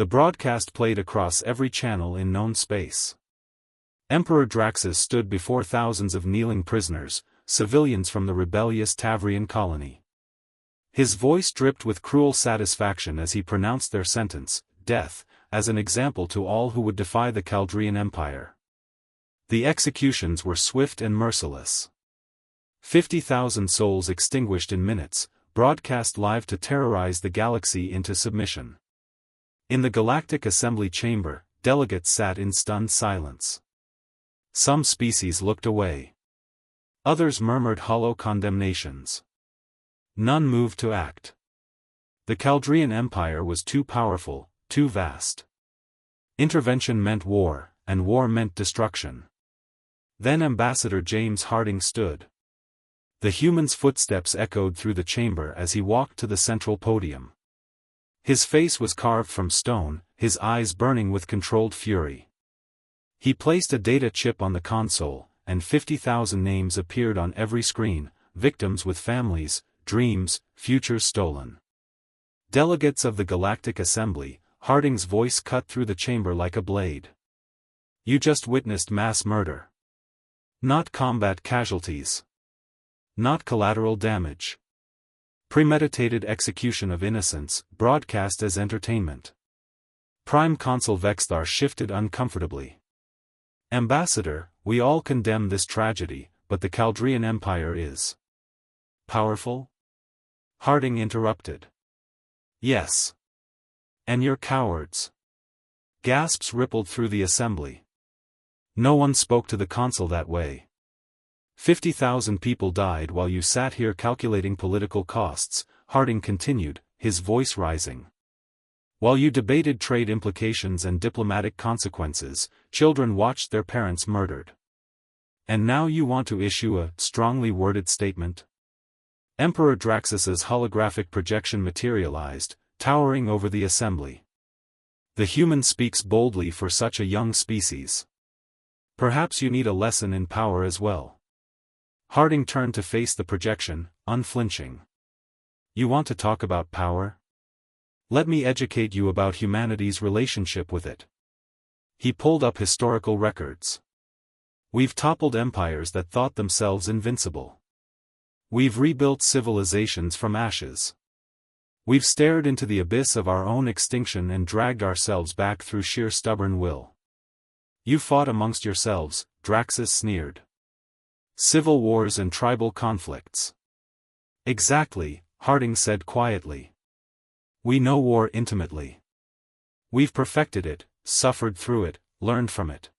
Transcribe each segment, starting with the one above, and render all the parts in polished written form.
The broadcast played across every channel in known space. Emperor Draxus stood before thousands of kneeling prisoners, civilians from the rebellious Tavrian colony. His voice dripped with cruel satisfaction as he pronounced their sentence, death, as an example to all who would defy the Chaldean Empire. The executions were swift and merciless. 50,000 souls extinguished in minutes, broadcast live to terrorize the galaxy into submission. In the Galactic Assembly chamber, delegates sat in stunned silence. Some species looked away. Others murmured hollow condemnations. None moved to act. The Chaldean Empire was too powerful, too vast. Intervention meant war, and war meant destruction. Then Ambassador James Harding stood. The human's footsteps echoed through the chamber as he walked to the central podium. His face was carved from stone, his eyes burning with controlled fury. He placed a data chip on the console, and 50,000 names appeared on every screen, victims with families, dreams, futures stolen. Delegates of the Galactic Assembly, Harding's voice cut through the chamber like a blade. You just witnessed mass murder. Not combat casualties. Not collateral damage. Premeditated execution of innocents, broadcast as entertainment. Prime Consul Vexthar shifted uncomfortably. Ambassador, we all condemn this tragedy, but the Chaldean Empire is powerful? Harding interrupted. Yes. And you're cowards. Gasps rippled through the assembly. No one spoke to the consul that way. 50,000 people died while you sat here calculating political costs, Harding continued, his voice rising. While you debated trade implications and diplomatic consequences, children watched their parents murdered. And now you want to issue a strongly worded statement? Emperor Draxus's holographic projection materialized, towering over the assembly. The human speaks boldly for such a young species. Perhaps you need a lesson in power as well. Harding turned to face the projection, unflinching. You want to talk about power? Let me educate you about humanity's relationship with it. He pulled up historical records. We've toppled empires that thought themselves invincible. We've rebuilt civilizations from ashes. We've stared into the abyss of our own extinction and dragged ourselves back through sheer stubborn will. You fought amongst yourselves, Draxus sneered. Civil wars and tribal conflicts. Exactly, Harding said quietly. We know war intimately. We've perfected it, suffered through it, learned from it.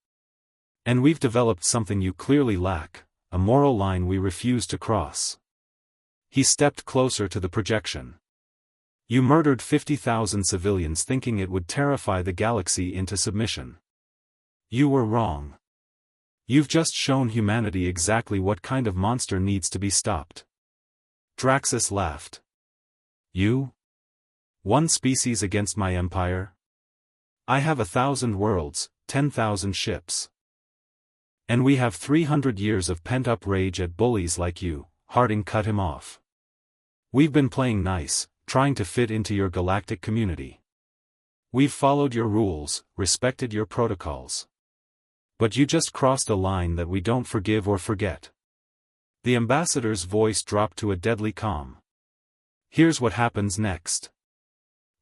And we've developed something you clearly lack, a moral line we refuse to cross. He stepped closer to the projection. You murdered 50,000 civilians thinking it would terrify the galaxy into submission. You were wrong. You've just shown humanity exactly what kind of monster needs to be stopped. Draxus laughed. You? One species against my empire? I have 1,000 worlds, 10,000 ships. And we have 300 years of pent-up rage at bullies like you, Harding cut him off. We've been playing nice, trying to fit into your galactic community. We've followed your rules, respected your protocols. But you just crossed a line that we don't forgive or forget. The ambassador's voice dropped to a deadly calm. Here's what happens next.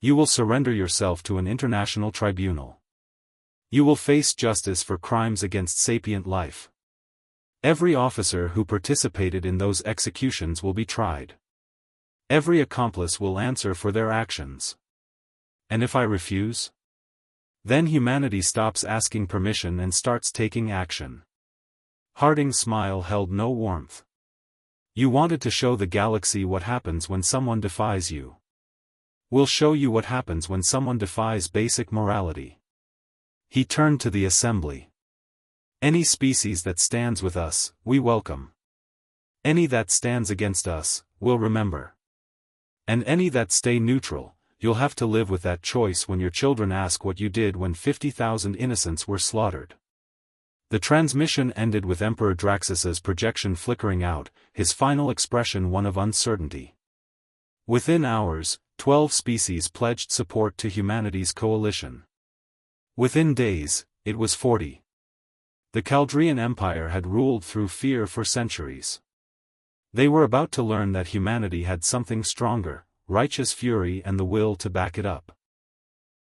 You will surrender yourself to an international tribunal. You will face justice for crimes against sapient life. Every officer who participated in those executions will be tried. Every accomplice will answer for their actions. And if I refuse? Then humanity stops asking permission and starts taking action. Harding's smile held no warmth. You wanted to show the galaxy what happens when someone defies you. We'll show you what happens when someone defies basic morality. He turned to the assembly. Any species that stands with us, we welcome. Any that stands against us, we'll remember. And any that stay neutral, you'll have to live with that choice when your children ask what you did when 50,000 innocents were slaughtered. The transmission ended with Emperor Draxus's projection flickering out, his final expression one of uncertainty. Within hours, 12 species pledged support to humanity's coalition. Within days, it was 40. The Chaldean Empire had ruled through fear for centuries. They were about to learn that humanity had something stronger, righteous fury and the will to back it up.